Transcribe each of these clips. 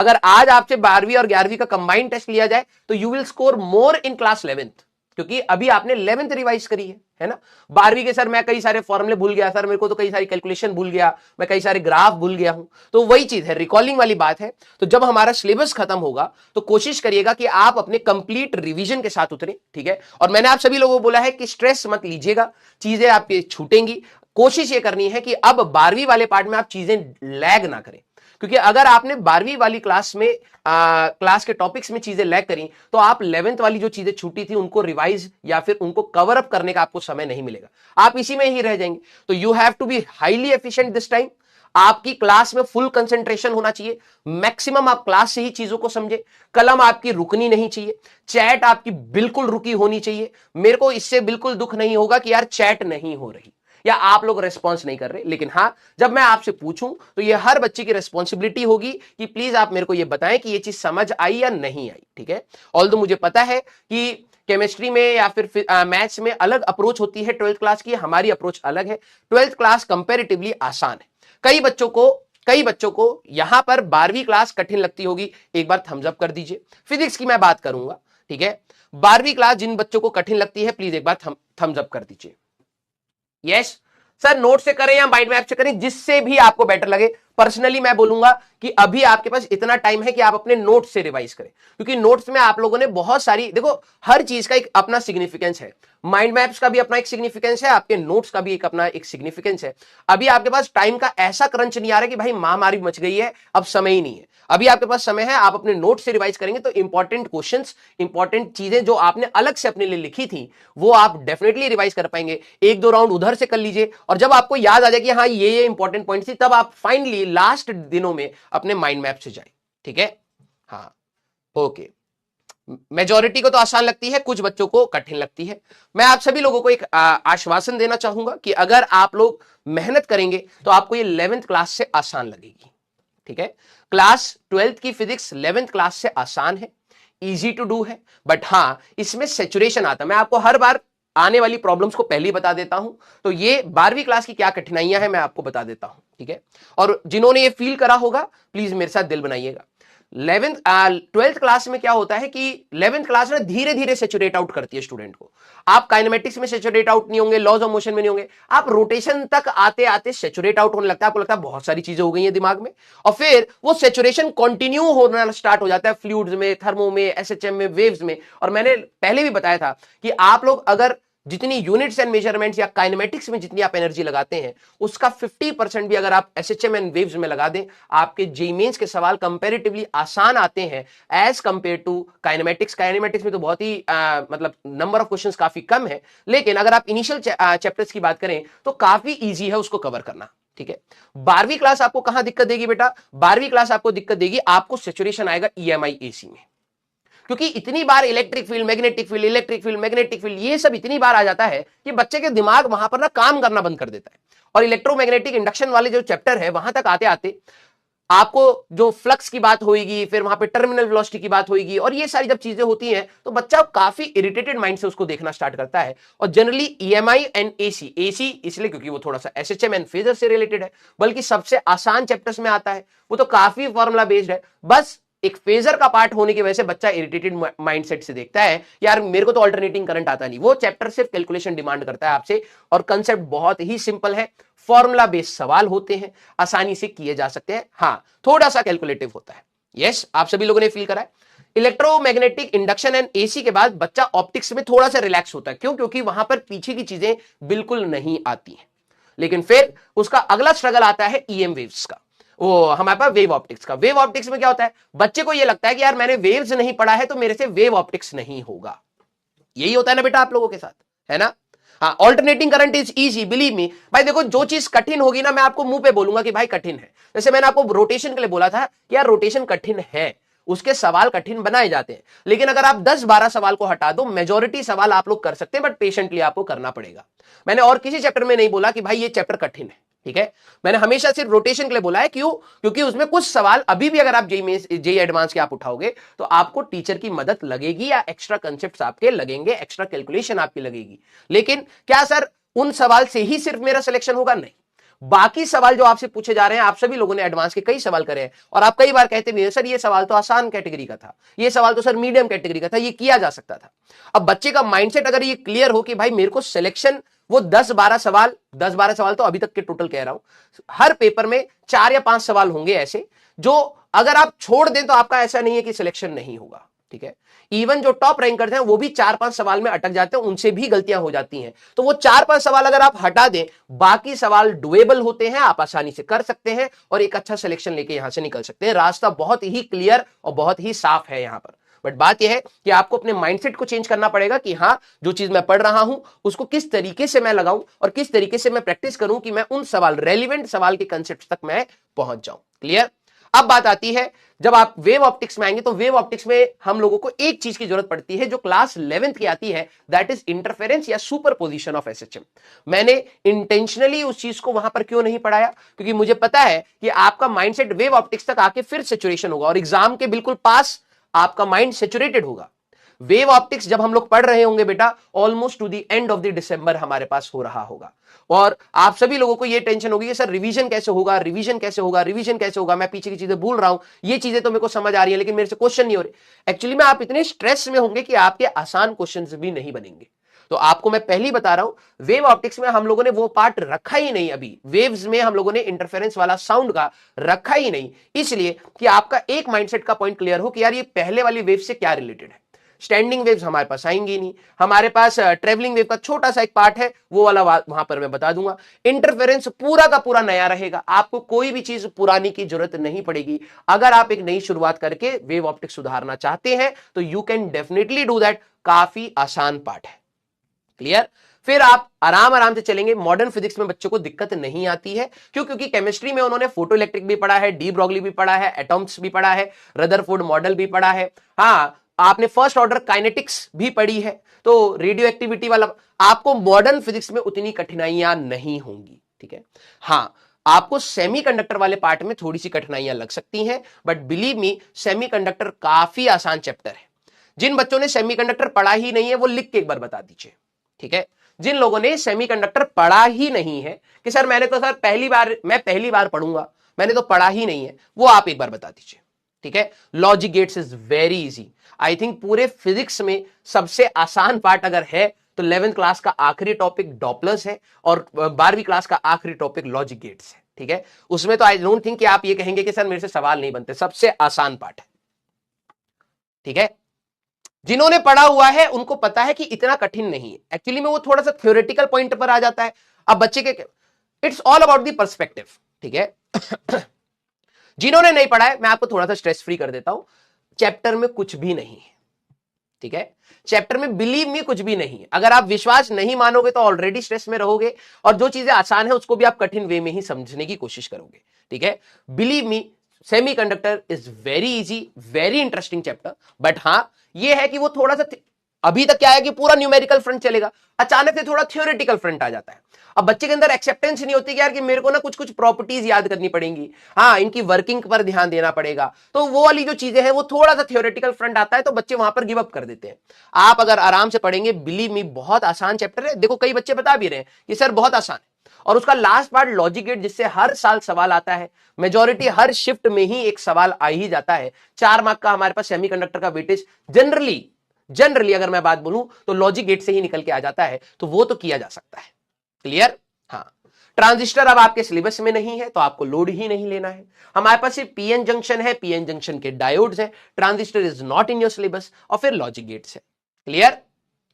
अगर आज आपसे 12वीं और 11वीं का कंबाइंड टेस्ट लिया जाए तो you will score more in class 11th, क्योंकि अभी आपने 11th रिवाइज करी है ना। 12वीं के सर मैं कई सारे फॉर्मूले भूल गया, सर मेरे को तो कई सारी कैलकुलेशन भूल गया, मैं कई सारे ग्राफ भूल गया हूं, तो वही चीज है, रिकॉलिंग वाली बात है। तो जब हमारा सिलेबस खत्म होगा तो कोशिश करिएगा कि आप अपने कंप्लीट रिवीजन के साथ उतरे, ठीक है। और मैंने आप सभी लोगों को बोला है कि स्ट्रेस मत लीजिएगा, चीजें आपकी छूटेंगी। कोशिश ये करनी है कि अब 12वीं वाले पार्ट में आप चीजें लैग ना करें, क्योंकि अगर आपने 12वीं वाली क्लास में क्लास के टॉपिक्स में चीजें लैग करी तो आप 11th वाली जो चीजें छूटी थी उनको रिवाइज या फिर उनको कवर अप करने का आपको समय नहीं मिलेगा, आप इसी में ही रह जाएंगे। तो you have to be highly efficient this time. आपकी क्लास में फुल कंसंट्रेशन होना चाहिए, मैक्सिमम आप क्लास से ही चीजों को समझे, कलम आपकी रुकनी नहीं चाहिए, चैट आपकी बिल्कुल रुकी होनी चाहिए। मेरे को इससे बिल्कुल दुख नहीं होगा कि यार चैट नहीं हो रही या आप लोग रेस्पॉन्स नहीं कर रहे, लेकिन हाँ जब मैं आपसे पूछूं तो ये हर बच्चे की रेस्पॉन्सिबिलिटी होगी कि प्लीज आप मेरे को ये बताएं कि ये चीज समझ आई या नहीं आई, ठीक है। ऑल्दो मुझे पता है कि केमिस्ट्री में या फिर मैथ्स में अलग अप्रोच होती है 12th क्लास की, हमारी अप्रोच अलग है। 12th क्लास कंपेरेटिवली आसान है। कई बच्चों को यहां पर 12वीं क्लास कठिन लगती होगी, एक बार थम्स अप कर दीजिए। फिजिक्स की मैं बात करूंगा, ठीक है। 12वीं क्लास जिन बच्चों को कठिन लगती है प्लीज एक बार थम्स अप कर दीजिए। यस सर, नोट से करें या माइंड मैप से करें, जिससे भी आपको बेटर लगे। पर्सनली मैं बोलूंगा कि अभी आपके पास इतना टाइम है कि आप अपने नोट्स से रिवाइज करें, क्योंकि नोट्स में आप लोगों ने बहुत सारी, देखो हर चीज का एक अपना सिग्निफिकेंस है, माइंड मैप्स का भी अपना एक सिग्निफिकेंस है, आपके नोट्स का भी एक अपना एक सिग्निफिकेंस है। अभी आपके पास टाइम का ऐसा क्रंच नहीं आ रहा कि भाई महामारी मच गई है, अब समय ही नहीं है। अभी आपके पास समय है, आप अपने नोट से रिवाइज करेंगे तो इंपॉर्टेंट क्वेश्चंस, इंपॉर्टेंट चीजें जो आपने अलग से अपने लिए लिखी थी वो आप डेफिनेटली रिवाइज कर पाएंगे। एक दो राउंड उधर से कर लीजिए और जब आपको याद आ जाए कि हाँ ये इंपॉर्टेंट पॉइंट थी, तब आप फाइनली लास्ट दिनों में अपने माइंड मैप से जाए, ठीक है। हाँ ओके, मेजॉरिटी को तो आसान लगती है, कुछ बच्चों को कठिन लगती है। मैं आप सभी लोगों को एक आश्वासन देना चाहूंगा कि अगर आप लोग मेहनत करेंगे तो आपको ये 11th क्लास से आसान लगेगी, ठीक है। क्लास 12th की फिजिक्स 11th क्लास से आसान है, इजी टू डू है, बट हाँ इसमें सेचुरेशन आता है। मैं आपको हर बार आने वाली प्रॉब्लम्स को पहले ही बता देता हूं, तो ये 12वीं क्लास की क्या कठिनाइयां हैं मैं आपको बता देता हूं, ठीक है। और जिन्होंने ये फील करा होगा प्लीज मेरे साथ दिल बनाइएगा। 12th क्लास में क्या होता है कि 11th क्लास में धीरे धीरे सेचुरेट आउट करती है स्टूडेंट को। आप काइनेमेटिक्स में सेचुरेट आउट नहीं होंगे, लॉज ऑफ मोशन में नहीं होंगे, आप रोटेशन तक आते आते सेचुरेट आउट होने लगता है, आपको लगता है बहुत सारी चीजें हो गई हैं दिमाग में, और फिर वो सेचुरेशन कंटिन्यू होना स्टार्ट हो जाता है फ्लूइड्स में, थर्मो में, एसएचएम में, वेव्स में। और मैंने पहले भी बताया था कि आप लोग अगर जितनी यूनिट्स एंड मेजरमेंट्स या काइनेमेटिक्स में जितनी आप एनर्जी लगाते हैं उसका 50% भी अगर आप एसएचएम एंड वेव्स में लगा दें, आपके जेईई मेंस के सवाल कंपैरेटिवली आसान आते हैं as compare to kinematics. Kinematics में तो बहुत ही मतलब नंबर ऑफ क्वेश्चंस काफी कम है, लेकिन अगर आप इनिशियल चैप्टर्स की बात करें तो काफी ईजी है उसको कवर करना, ठीक है। 12वीं क्लास आपको कहां दिक्कत देगी बेटा? 12वीं क्लास आपको दिक्कत देगी, आपको सेचुरेशन आएगा ईएमआई एसी में, क्योंकि इतनी बार electric field, magnetic field, electric field, magnetic field, ये सब इतनी बार आ जाता है कि बच्चे के दिमाग वहां पर ना काम करना बंद कर देता है। और इलेक्ट्रोमैग्नेटिक इंडक्शन वाले जो चैप्टर है वहां तक आते आते आपको जो फ्लक्स की बात होगी, फिर वहां पे टर्मिनल वेलोसिटी की बात होगी, और ये सारी जब चीजें होती हैं तो बच्चा काफी इरिटेटेड माइंड से उसको देखना स्टार्ट करता है। और generally EMI and AC, AC इसलिए क्योंकि वो थोड़ा सा एसएचएम एंड फेजर से रिलेटेड है, बल्कि सबसे आसान चैप्टर्स में आता है, वो तो काफी फॉर्मूला बेस्ड है। बस एक फेजर का पार्ट होने की वजह से बच्चा इरिटेटेड माइंडसेट से देखता है, यार मेरे को तो अल्टरनेटिंग करंट आता नहीं। वो चैप्टर सिर्फ कैलकुलेशन डिमांड करता है आपसे, और कंसेप्ट बहुत ही सिंपल है, फॉर्मूला बेस्ड सवाल होते हैं, आसानी से किए जा सकते हैं। हाँ थोड़ा सा कैलकुलेटिव होता है। यस, आप सभी लोगों ने फील करा है। इलेक्ट्रोमैग्नेटिक इंडक्शन एंड एसी के बाद बच्चा ऑप्टिक्स में थोड़ा सा रिलैक्स होता है, क्यों? क्योंकि वहां पर पीछे की चीजें बिल्कुल नहीं आती हैं। लेकिन फिर उसका अगला स्ट्रगल आता है ईएम वेव्स का, वो हमारे पास वेव ऑप्टिक्स का। वेव ऑप्टिक्स में क्या होता है, बच्चे को ये लगता है कि यार मैंने वेव्स नहीं पढ़ा है तो मेरे से वेव ऑप्टिक्स नहीं होगा। यही होता है ना बेटा आप लोगों के साथ, है ना? हाँ, alternating current is easy, believe me. भाई देखो, जो चीज कठिन होगी ना मैं आपको मुंह पे बोलूंगा कि भाई कठिन है। जैसे मैंने आपको रोटेशन के लिए बोला था कि यार रोटेशन कठिन है, उसके सवाल कठिन बनाए जाते हैं, लेकिन अगर आप 10-12 सवाल को हटा दो, मेजॉरिटी सवाल आप लोग कर सकते हैं, बट पेशेंटली आपको करना पड़ेगा। मैंने और किसी चैप्टर में नहीं बोला कि भाई ये चैप्टर कठिन है, ठीक है। मैंने हमेशा सिर्फ रोटेशन के लिए बोला है, क्यों? क्योंकि उसमें कुछ सवाल अभी भी अगर आप जेईई एडवांस के आप उठाओगे तो आपको टीचर की मदद लगेगी, या एक्स्ट्रा कंसेप्ट्स आपके लगेंगे, एक्स्ट्रा कैलकुलेशन आपकी लगेगी। लेकिन क्या सर उन सवाल से ही सिर्फ मेरा सिलेक्शन होगा? नहीं, बाकी सवाल जो आपसे पूछे जा रहे हैं, आप सभी लोगों ने एडवांस के कई सवाल करे हैं और आप कई बार कहते भी हैं सर ये सवाल तो आसान कैटेगरी का था, ये सवाल तो सर मीडियम कैटेगरी का था, ये किया जा सकता था। अब बच्चे का माइंडसेट अगर ये क्लियर हो कि भाई मेरे को सिलेक्शन वो 10-12 सवाल, 10-12 सवाल तो अभी तक के टोटल कह रहा हूं, हर पेपर में 4 या 5 सवाल होंगे ऐसे जो अगर आप छोड़ दें तो आपका ऐसा नहीं है कि सिलेक्शन नहीं होगा, ठीक है। इवन जो टॉप रैंकर्स हैं वो भी 4-5 सवाल में अटक जाते हैं, उनसे भी गलतियां हो जाती हैं। तो वो 4-5 सवाल अगर आप हटा दें, बाकी सवाल डुएबल होते हैं, आप आसानी से कर सकते हैं और एक अच्छा सिलेक्शन लेके यहां से निकल सकते हैं। रास्ता बहुत ही क्लियर और बहुत ही साफ है यहां पर। बट बात यह है कि आपको अपने माइंडसेट को चेंज करना पड़ेगा कि हां जो चीज मैं पढ़ रहा हूं उसको किस तरीके से मैं लगाऊं और किस तरीके से मैं प्रैक्टिस करूं कि मैं उन सवाल, रेलिवेंट सवाल के कंसेप्ट तक मैं पहुंच जाऊं। क्लियर। अब बात आती है जब आप वेव ऑप्टिक्स में आएंगे तो वेव ऑप्टिक्स में हम लोगों को एक चीज की जरूरत पड़ती है जो क्लास 11th की आती है, दैट इज इंटरफेरेंस या सुपरपोजिशन ऑफ एसएचएम। मैंने इंटेंशनली उस चीज को वहां पर क्यों नहीं पढ़ाया, क्योंकि मुझे पता है कि आपका माइंडसेट वेव ऑप्टिक्स तक आके फिर सेचुरेशन होगा और एग्जाम के बिल्कुल पास आपका माइंड सेचुरेटेड होगा। वेव ऑप्टिक्स जब हम लोग पढ़ रहे होंगे बेटा almost two the end of the दिसंबर हमारे पास हो रहा होगा और आप सभी लोगों को यह टेंशन होगी कि सर रिवीजन कैसे होगा, रिवीजन कैसे होगा, रिवीजन कैसे होगा, मैं पीछे की चीजें भूल रहा हूं, ये चीजें तो मेरे को समझ आ रही है लेकिन मेरे से क्वेश्चन नहीं हो रहे। एक्चुअली में आप इतने स्ट्रेस में होंगे कि आपके आसान क्वेश्चन भी नहीं बनेंगे। तो आपको मैं पहले ही बता रहा हूं वेव ऑप्टिक्स में हम लोगों ने वो पार्ट रखा ही नहीं, अभी वेव्स में हम लोगों ने इंटरफेरेंस वाला साउंड का रखा ही नहीं, इसलिए कि आपका एक माइंडसेट का पॉइंट क्लियर हो कि यार ये पहले वाली वेव से क्या रिलेटेड है। स्टैंडिंग वेव्स हमारे पास आएंगी नहीं, हमारे पास ट्रेवलिंग वेव का छोटा सा एक पार्ट है वो वाला वहां पर मैं बता दूंगा। इंटरफेरेंस पूरा का पूरा नया रहेगा, आपको कोई भी चीज पुरानी की जरूरत नहीं पड़ेगी। अगर आप एक नई शुरुआत करके वेव ऑप्टिक्स सुधारना चाहते हैं तो you can definitely do that, काफी आसान पार्ट है। क्लियर। फिर आप आराम आराम से चलेंगे। मॉडर्न फिजिक्स में बच्चों को दिक्कत नहीं आती है, क्यों? क्योंकि केमिस्ट्री में उन्होंने फोटो इलेक्ट्रिक भी पढ़ा है, डी ब्रॉगली भी पढ़ा है, एटॉम्स भी पढ़ा है, रदरफोर्ड मॉडल भी पढ़ा है। हाँ, आपने फर्स्ट ऑर्डर काइनेटिक्स भी पढ़ी है, तो रेडियो एक्टिविटी वाला आपको मॉडर्न फिजिक्स में उतनी कठिनाइयां नहीं होंगी, ठीक है। हाँ, आपको सेमीकंडक्टर वाले पार्ट में थोड़ी सी कठिनाइयां लग सकती हैं, बट बिलीव मी सेमीकंडक्टर काफी आसान चैप्टर है। जिन बच्चों ने सेमीकंडक्टर पढ़ा ही नहीं है वो लिख के एक बार बता दीजिए, ठीक है। जिन लोगों ने सेमीकंडक्टर पढ़ा ही नहीं है कि सर मैंने तो सर पहली बार पढ़ूंगा, मैंने तो पढ़ा ही नहीं है, वो आप एक बार बता दीजिए, ठीक है। Logic gates is very easy. I think पूरे फिजिक्स में सबसे आसान पार्ट अगर है तो 11th क्लास का आखिरी टॉपिक डॉपलर्स है और 12वीं क्लास का आखिरी टॉपिक लॉजिक गेट्स है, ठीक है। उसमें तो आई डोंट थिंक कि आप ये कहेंगे कि सर मेरे से सवाल नहीं बनते, सबसे आसान पार्ट है, ठीक है। जिन्होंने पढ़ा हुआ है उनको पता है कि इतना कठिन नहीं है। एक्चुअली में वो थोड़ा सा थ्योरेटिकल पॉइंट पर आ जाता है। अब बच्चे के it's all about the perspective, ठीक है। जिन्होंने नहीं पढ़ा है मैं आपको थोड़ा सा स्ट्रेस फ्री कर देता हूं, चैप्टर में कुछ भी नहीं है, ठीक है। चैप्टर में बिलीव मी कुछ भी नहीं है। अगर आप विश्वास नहीं मानोगे तो ऑलरेडी स्ट्रेस में रहोगे और जो चीजें आसान है उसको भी आप कठिन वे में ही समझने की कोशिश करोगे, ठीक है। Believe me semiconductor is very easy, very interesting chapter, but हां ये है कि वो थोड़ा सा अभी तक क्या है कि पूरा न्यूमेरिकल फ्रंट चलेगा, अचानक से थोड़ा थ्योरेटिकल फ्रंट आ जाता है। अब बच्चे के अंदर एक्सेप्टेंस नहीं होती कि यार कि मेरे को ना कुछ कुछ प्रॉपर्टीज याद करनी पड़ेंगी, हाँ इनकी वर्किंग पर ध्यान देना पड़ेगा, तो वो वाली जो चीजें हैं वो थोड़ा सा थ्योरेटिकल फ्रंट आता है तो बच्चे वहां पर गिव अप कर देते हैं। आप अगर आराम से पढ़ेंगे, बिलीव मी बहुत आसान चैप्टर है। देखो कई बच्चे बता भी रहे हैं कि सर बहुत आसान है, और उसका लास्ट पार्ट लॉजिक गेट जिससे हर साल सवाल आता है, मेजॉरिटी हर शिफ्ट में ही एक सवाल आ ही जाता है। 4 मार्क का हमारे पास सेमीकंडक्टर का वेटेज जनरली अगर मैं बात बोलूं तो लॉजिक गेट से ही निकल के आ जाता है, तो वो तो किया जा सकता है। क्लियर। हाँ, ट्रांजिस्टर अब आपके सिलेबस में नहीं है तो आपको लोड ही नहीं लेना है। हमारे पास सिर्फ पीएन जंक्शन है, पीएन जंक्शन के डायोड्स है, transistor is not in your syllabus, और फिर लॉजिक गेट्स है। क्लियर।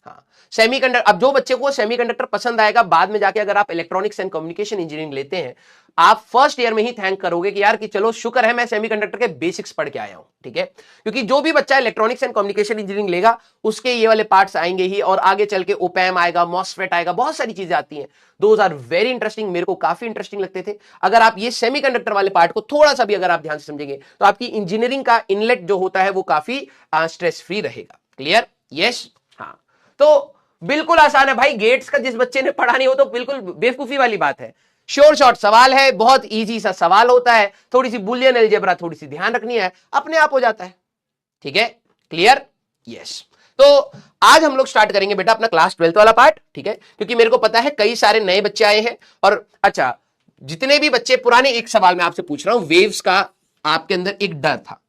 हाँ, सेमीकंडक्टर, अब जो बच्चे को सेमीकंडक्टर पसंद आएगा बाद में जाके अगर आप इलेक्ट्रॉनिक्स एंड कम्युनिकेशन इंजीनियरिंग लेते हैं, आप फर्स्ट ईयर में ही थैंक करोगे कि यार कि चलो शुक्र है मैं सेमीकंडक्टर के बेसिक्स पढ़ के आया हूं, ठीक है। क्योंकि जो भी बच्चा इलेक्ट्रॉनिक्स एंड कम्युनिकेशन इंजीनियरिंग लेगा उसके ये वाले पार्ट्स आएंगे ही, और आगे चल के ओपैम आएगा, मॉसफेट आएगा, बहुत सारी चीजें आती हैं। दोज आर वेरी इंटरेस्टिंग, मेरे को काफी इंटरेस्टिंग लगते थे। अगर आप ये सेमीकंडक्टर वाले पार्ट को थोड़ा सा भी अगर आप ध्यान से समझेंगे तो आपकी इंजीनियरिंग का इनलेट जो होता है वो काफी स्ट्रेस फ्री रहेगा। क्लियर। यस। हाँ, तो बिल्कुल आसान है भाई। गेट्स का जिस बच्चे ने पढ़ा नहीं हो तो बिल्कुल बेवकूफी वाली बात है। श्योर शॉर्ट सवाल है, बहुत इजी सा सवाल होता है, थोड़ी सी बुलियन अलजेब्रा थोड़ी सी ध्यान रखनी है, अपने आप हो जाता है, ठीक है। क्लियर। यस। तो आज हम लोग स्टार्ट करेंगे बेटा अपना क्लास 12th वाला पार्ट, ठीक है। क्योंकि मेरे को पता है कई सारे नए बच्चे आए हैं, और अच्छा जितने भी बच्चे पुराने, एक सवाल मैं आपसे पूछ रहा हूं, वेव्स का आपके अंदर एक डर था।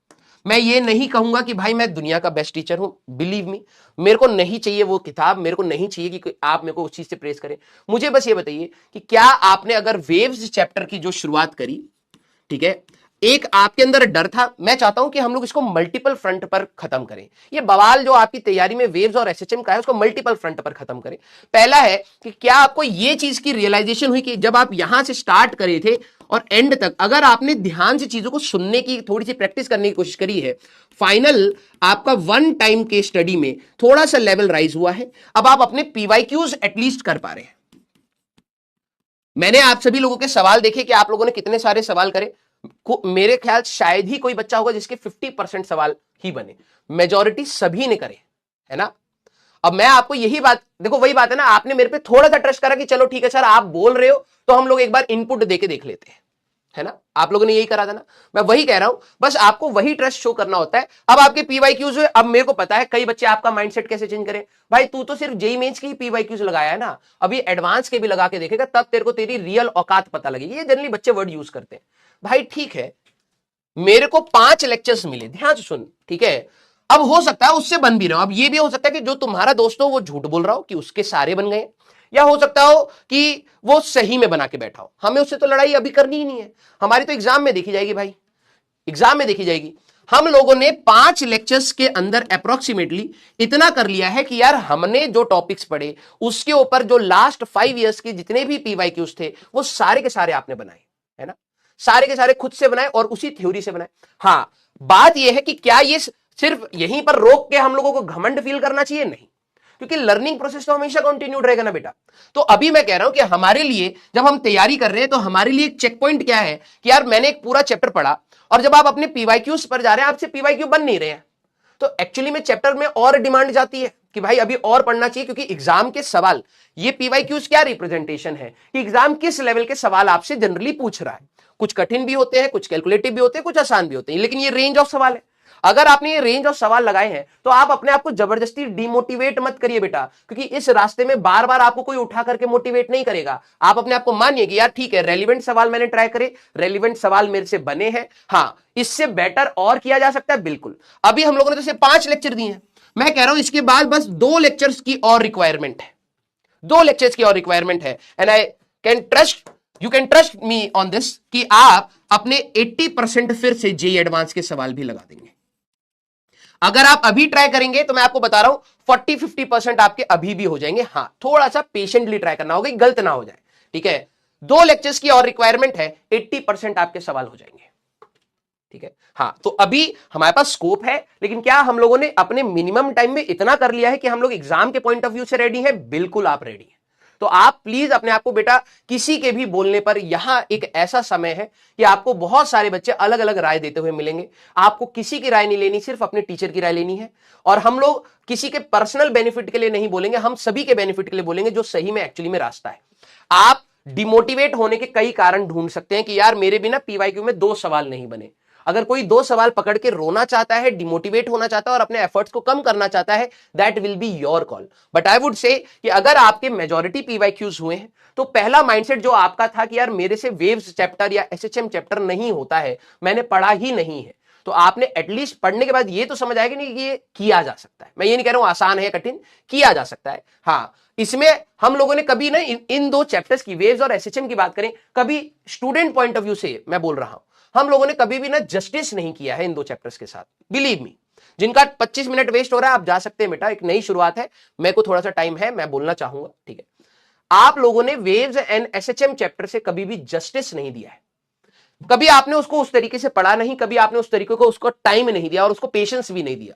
मैं ये नहीं कहूंगा कि भाई मैं दुनिया का बेस्ट टीचर हूं, बिलीव मी, मेरे को नहीं चाहिए वो किताब, मेरे को नहीं चाहिए कि आप मेरे को उस चीज से प्रेस करें। मुझे बस ये बताइए कि क्या आपने अगर वेव्स चैप्टर की जो शुरुआत करी, ठीक है, एक आपके अंदर डर था, मैं चाहता हूं कि हम लोग इसको मल्टीपल फ्रंट पर खत्म करें। ये बवाल जो आपकी तैयारी में वेव्स और एसएचएम का है, उसको मल्टीपल फ्रंट पर खत्म करें। पहला है कि क्या आपको ये चीज की रियलाइजेशन हुई कि जब आप यहां से स्टार्ट करे थे और एंड तक अगर आपने ध्यान से चीजों को सुनने की, थोड़ी सी प्रैक्टिस करने की कोशिश करी है, फाइनल आपका वन टाइम के स्टडी में थोड़ा सा लेवल राइज हुआ है। अब आप अपने पीवाईक्यूज एटलीस्ट कर पा रहे हैं। मैंने आप सभी लोगों के सवाल देखे कि आप लोगों ने कितने सारे सवाल करे। मेरे ख्याल शायद ही कोई बच्चा होगा जिसके 50% सवाल ही बने, मेजॉरिटी सभी ने करे, है ना। अब मैं आपको यही बात, देखो वही बात है ना, आपने मेरे पे थोड़ा सा ट्रस्ट करा कि चलो ठीक है सर आप बोल रहे हो तो हम लोग एक बार इनपुट देके देख लेते हैं, है ना। आप लोगों ने यही करा था ना, मैं वही कह रहा हूं, बस आपको वही ट्रस्ट शो करना होता है। अब आपके पीवाईक्यूज हुए, अब मेरे को पता है कई बच्चे आपका माइंडसेट कैसे चेंज करें, भाई तू तो सिर्फ जेईई मेंस के ही पीवाईक्यूज लगाया है ना, अभी एडवांस के भी लगा के देखेगा, तब तेरे को तेरी रियल औकात पता लगेगी। ये जनरली बच्चे वर्ड यूज करते हैं। भाई ठीक है, मेरे को 5 लेक्चर्स मिले, ध्यान से सुन, ठीक है। अब हो सकता है उससे बन भी रहा हो, अब ये भी हो सकता है कि जो तुम्हारा दोस्त हो वो झूठ बोल रहा हो कि उसके सारे बन गए, या हो सकता हो कि वो सही में बना के बैठा हो। हमें उससे तो लड़ाई अभी करनी ही नहीं है, हमारी तो एग्जाम में देखी जाएगी भाई, एग्जाम में देखी जाएगी। हम लोगों ने 5 लेक्चर्स के अंदर अप्रोक्सीमेटली इतना कर लिया है कि यार हमने जो टॉपिक्स पढ़े उसके ऊपर जो लास्ट 5 इयर्स के जितने भी पीवाईक्यूज थे वो सारे के सारे आपने बनाए, है ना, सारे के सारे खुद से बनाए और उसी थ्योरी से बनाए। हां, बात यह है कि क्या ये सिर्फ यहीं पर रोक के हम लोगों को घमंड फील करना चाहिए? नहीं, क्योंकि लर्निंग प्रोसेस तो हमेशा कंटिन्यूड रहेगा ना बेटा। तो अभी मैं कह रहा हूं कि हमारे लिए जब हम तैयारी कर रहे हैं तो हमारे लिए एक चेक पॉइंट क्या है कि यार मैंने एक पूरा चैप्टर पढ़ा और जब आप अपने पीवाईक्यूज पर जा रहे हैं आपसे पीवाईक्यू बन नहीं रहे हैं, तो एक्चुअली में चैप्टर में और डिमांड जाती है कि भाई अभी और पढ़ना चाहिए, क्योंकि एग्जाम के सवाल, ये पीवाईक्यूज क्या रिप्रेजेंटेशन है कि एग्जाम किस लेवल के सवाल आपसे जनरली पूछ रहा है। कुछ कठिन भी होते हैं, कुछ कैलकुलेटिव भी होते हैं, कुछ आसान भी होते हैं, लेकिन ये रेंज ऑफ सवाल है। अगर आपने ये रेंज ऑफ सवाल लगाए हैं तो आप अपने आप को जबरदस्ती डिमोटिवेट मत करिए बेटा, क्योंकि इस रास्ते में बार बार आपको कोई उठा करके मोटिवेट नहीं करेगा। आप अपने आप को मानिए कि यार ठीक है, रेलिवेंट सवाल मैंने ट्राई करे, रेलिवेंट सवाल मेरे से बने हैं, हां इससे बेटर और किया जा सकता है, बिल्कुल। अभी हम लोगों ने तो सिर्फ 5 लेक्चर दिए हैं, मैं कह रहा हूं इसके बाद बस 2 लेक्चर्स की और रिक्वायरमेंट है, 2 लेक्चर्स की और रिक्वायरमेंट है। And I can trust, you can trust me on this कि आप अपने 80% फिर से जेईई एडवांस के सवाल भी लगा देंगे। अगर आप अभी ट्राई करेंगे तो मैं आपको बता रहा हूं 40-50% आपके अभी भी हो जाएंगे। हाँ, थोड़ा सा पेशेंटली ट्राई करना होगा, गलत ना हो जाए, ठीक है। 2 लेक्चर्स की और रिक्वायरमेंट है, 80% आपके सवाल हो जाएंगे, ठीक है। हाँ, तो अभी हमारे पास स्कोप है, लेकिन क्या हम लोगों ने अपने मिनिमम टाइम में इतना कर लिया है कि हम लोग एग्जाम के पॉइंट ऑफ व्यू से रेडी हैं? बिल्कुल आप रेडी हैं। तो आप प्लीज अपने आप को बेटा, किसी के भी बोलने पर, यहां एक ऐसा समय है कि आपको बहुत सारे बच्चे अलग अलग राय देते हुए मिलेंगे, आपको किसी की राय नहीं लेनी, सिर्फ अपने टीचर की राय लेनी है। और हम लोग किसी के पर्सनल बेनिफिट के लिए नहीं बोलेंगे, हम सभी के बेनिफिट के लिए बोलेंगे जो सही में एक्चुअली में रास्ता है। आप डिमोटिवेट होने के कई कारण ढूंढ सकते हैं कि यार मेरे बिना पीवाईक्यू में 2 सवाल नहीं बने। अगर कोई 2 सवाल पकड़ के रोना चाहता है, डिमोटिवेट होना चाहता है और अपने एफर्ट्स को कम करना चाहता है, that will be your call. But I would say कि अगर आपके मेजॉरिटी पीवाईक्यूज हुए हैं तो पहला माइंडसेट जो आपका था कि यार मेरे से वेव्स चैप्टर या एसएचएम चैप्टर नहीं होता है, मैंने पढ़ा ही नहीं है, तो आपने एटलीस्ट पढ़ने के बाद ये तो समझ आएगा नहीं कि ये किया जा सकता है। मैं ये नहीं कह रहा हूं आसान है कठिन, किया जा सकता है। हाँ, इसमें हम लोगों ने कभी ना इन 2 चैप्टर्स की, वेव्स और एसएचएम की बात करें, कभी स्टूडेंट पॉइंट ऑफ व्यू से मैं बोल रहा हूं, हम लोगों ने कभी भी ना जस्टिस नहीं किया है इन 2 चैप्टर्स के साथ, बिलीव मी। जिनका 25 मिनट वेस्ट हो रहा है आप जा सकते हैं बेटा, एक नई शुरुआत है, मेरे को थोड़ा सा टाइम है, मैं बोलना चाहूंगा, ठीक है। आप लोगों ने वेव्स एंड एसएचएम चैप्टर से कभी भी जस्टिस नहीं दिया है, कभी आपने उसको उस तरीके से पढ़ा नहीं, कभी आपने उस तरीके को उसको टाइम नहीं दिया और उसको पेशेंस भी नहीं दिया,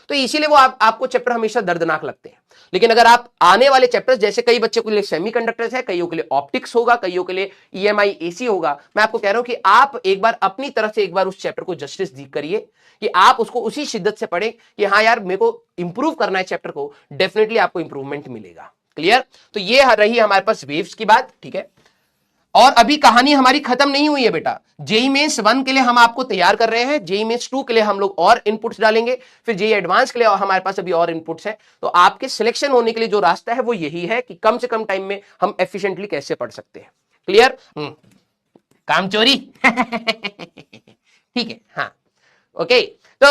तो इसीलिए वो आपको चैप्टर हमेशा दर्दनाक लगते हैं। लेकिन अगर आप आने वाले चैप्टर्स, जैसे कई बच्चों के लिए सेमीकंडक्टर्स है, कईयों के लिए ऑप्टिक्स होगा, कईयों के लिए ईएमआई एसी होगा, मैं आपको कह रहा हूं कि आप एक बार अपनी तरफ से एक बार उस चैप्टर को जस्टिस दी करिए, कि आप उसको उसी शिद्दत से पढ़ें कि हाँ यार मेरे को इंप्रूव करना है चैप्टर को, डेफिनेटली आपको इंप्रूवमेंट मिलेगा। क्लियर? तो ये रही हमारे पास वेव्स की बात, ठीक है। और अभी कहानी हमारी खत्म नहीं हुई है बेटा, जेईई मेंस 1 के लिए हम आपको तैयार कर रहे हैं, जेईई मेंस 2 के लिए हम लोग और इनपुट्स डालेंगे, फिर जेईई एडवांस के लिए हमारे पास अभी और इनपुट्स हैं। तो आपके सिलेक्शन होने के लिए जो रास्ता है वो यही है कि कम से कम टाइम में हम एफिशिएंटली कैसे पढ़ सकते हैं। क्लियर? काम चोरी ठीक है, हाँ ओके। तो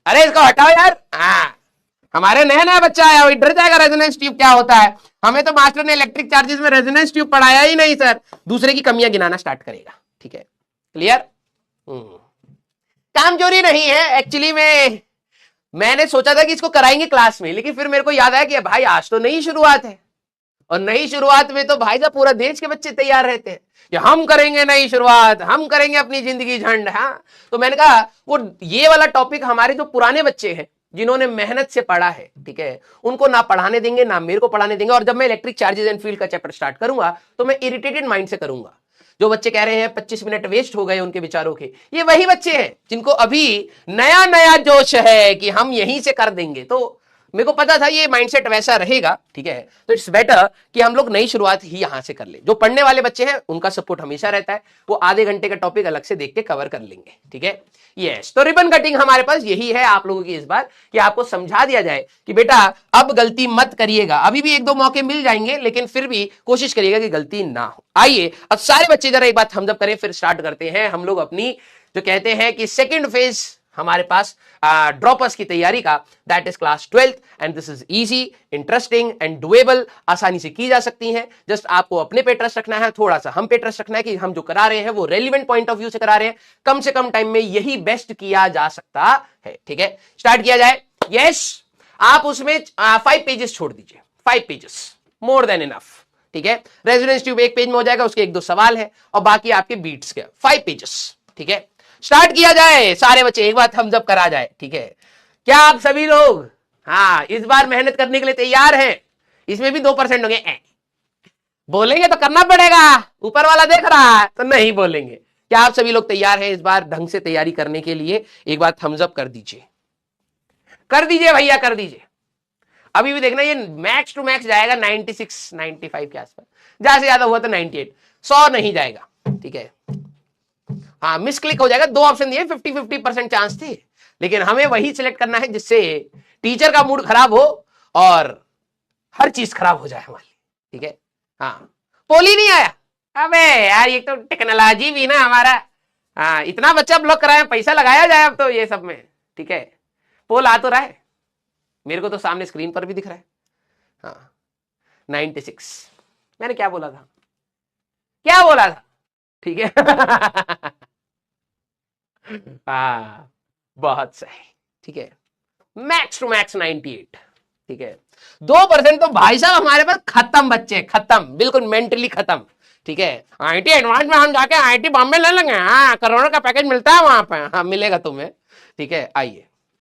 अरे इसको हटाओ यार, हाँ हमारे नया नया बच्चा आया, डर जाएगा रेजोनेंस ट्यूब क्या होता है। हमें तो मास्टर ने इलेक्ट्रिक चार्जेस में रेजोनेंस ट्यूब पढ़ाया ही नहीं सर, दूसरे की कमियां गिनाना स्टार्ट करेगा। ठीक है, क्लियर। काम चोरी नहीं है एक्चुअली में, मैंने सोचा था कि इसको कराएंगे क्लास में, लेकिन फिर मेरे को याद आया कि भाई आज तो नई शुरुआत है, और नई शुरुआत में तो भाई साहब पूरा देश के बच्चे तैयार रहते हैं कि हम करेंगे नई शुरुआत, हम करेंगे अपनी जिंदगी झंड। हाँ, तो मैंने कहा वो ये वाला टॉपिक हमारे जो पुराने बच्चे हैं जिन्होंने मेहनत से पढ़ा है, ठीक है, उनको ना पढ़ाने देंगे ना मेरे को पढ़ाने देंगे। और जब मैं इलेक्ट्रिक चार्जेस एंड फील्ड का चैप्टर स्टार्ट करूंगा तो मैं इरिटेटेड माइंड से करूंगा। जो बच्चे कह रहे हैं 25 मिनट वेस्ट हो गए उनके विचारों के, ये वही बच्चे हैं जिनको अभी नया नया जोश है कि हम यहीं से कर देंगे। तो मेरे को पता था ये माइंडसेट वैसा रहेगा, ठीक है, तो इट्स बेटर कि हम लोग नई शुरुआत ही यहां से कर ले। जो पढ़ने वाले बच्चे हैं उनका सपोर्ट हमेशा रहता है, वो आधे घंटे का टॉपिक अलग से देख के कवर कर लेंगे। ठीक है, यस। तो रिबन कटिंग हमारे पास यही है आप लोगों की इस बार, कि आपको समझा दिया जाए कि बेटा अब गलती मत करिएगा। अभी भी एक दो मौके मिल जाएंगे, लेकिन फिर भी कोशिश करिएगा कि गलती ना हो। आइए अब सारे बच्चे जरा एक बात थम्स अप करें, फिर स्टार्ट करते हैं हम लोग अपनी जो कहते हैं कि सेकेंड फेज हमारे पास ड्रॉपर्स की तैयारी का, that is class 12th and this is easy, interesting and doable, आसानी से की जा सकती हैं। जस्ट आपको अपने पे ट्रस्ट रखना है, थोड़ा सा हम पे ट्रस्ट रखना है कि हम जो करा रहे हैं वो रेलिवेंट पॉइंट ऑफ व्यू से करा रहे हैं, कम से कम टाइम में यही बेस्ट किया जा सकता है। ठीक है, स्टार्ट किया जाए। यस, आप उसमें 5 पेजेस छोड़ दीजिए, 5 पेजेस मोर देन इनफ। ठीक है, रेजोनेंस ट्यूब एक पेज में हो जाएगा, उसके एक दो सवाल है और बाकी आपके बीट्स के 5 पेजेस। ठीक है, स्टार्ट किया जाए। सारे बच्चे एक बार थम्स अप करा जाए। ठीक है, क्या आप सभी लोग हाँ इस बार मेहनत करने के लिए तैयार हैं? इसमें भी 2% होंगे, बोलेंगे तो करना पड़ेगा, ऊपर वाला देख रहा है तो नहीं बोलेंगे। क्या आप सभी लोग तैयार हैं इस बार ढंग से तैयारी करने के लिए? एक बार थम्स अप कर दीजिए, कर दीजिए भैया, कर दीजिए। अभी भी देखना ये मैक्स टू मैक्स जाएगा 96 95 के आसपास, ज्यादा से ज्यादा हुआ तो 98, 100 नहीं जाएगा। ठीक है, हाँ मिस क्लिक हो जाएगा। 2 ऑप्शन दिए, 50-50% चांस थी, लेकिन हमें वही सिलेक्ट करना है जिससे टीचर का मूड खराब हो और हर चीज खराब हो जाए हमारी। ठीक है, हाँ पोली नहीं आया, अबे यार ये तो टेक्नोलॉजी भी ना हमारा, हाँ इतना बच्चा ब्लॉक कराया, पैसा लगाया जाए अब तो ये सब में। ठीक है, पोल आ तो रहा है, मेरे को तो सामने स्क्रीन पर भी दिख रहा है। हाँ 96, मैंने क्या बोला था, क्या बोला था? ठीक है हाँ बहुत सही। ठीक है, मैक्स टू मैक्स 98। ठीक है, 2% तो भाई साहब हमारे पास खत्म बच्चे, खत्म, बिल्कुल मेंटली खत्म। ठीक है, आईटी एडवांस में हम जाके आईटी बॉम्बे ले लेंगे, हाँ करोड़ों का पैकेज मिलता है वहां पे, हाँ मिलेगा तुम्हें। ठीक है, आइए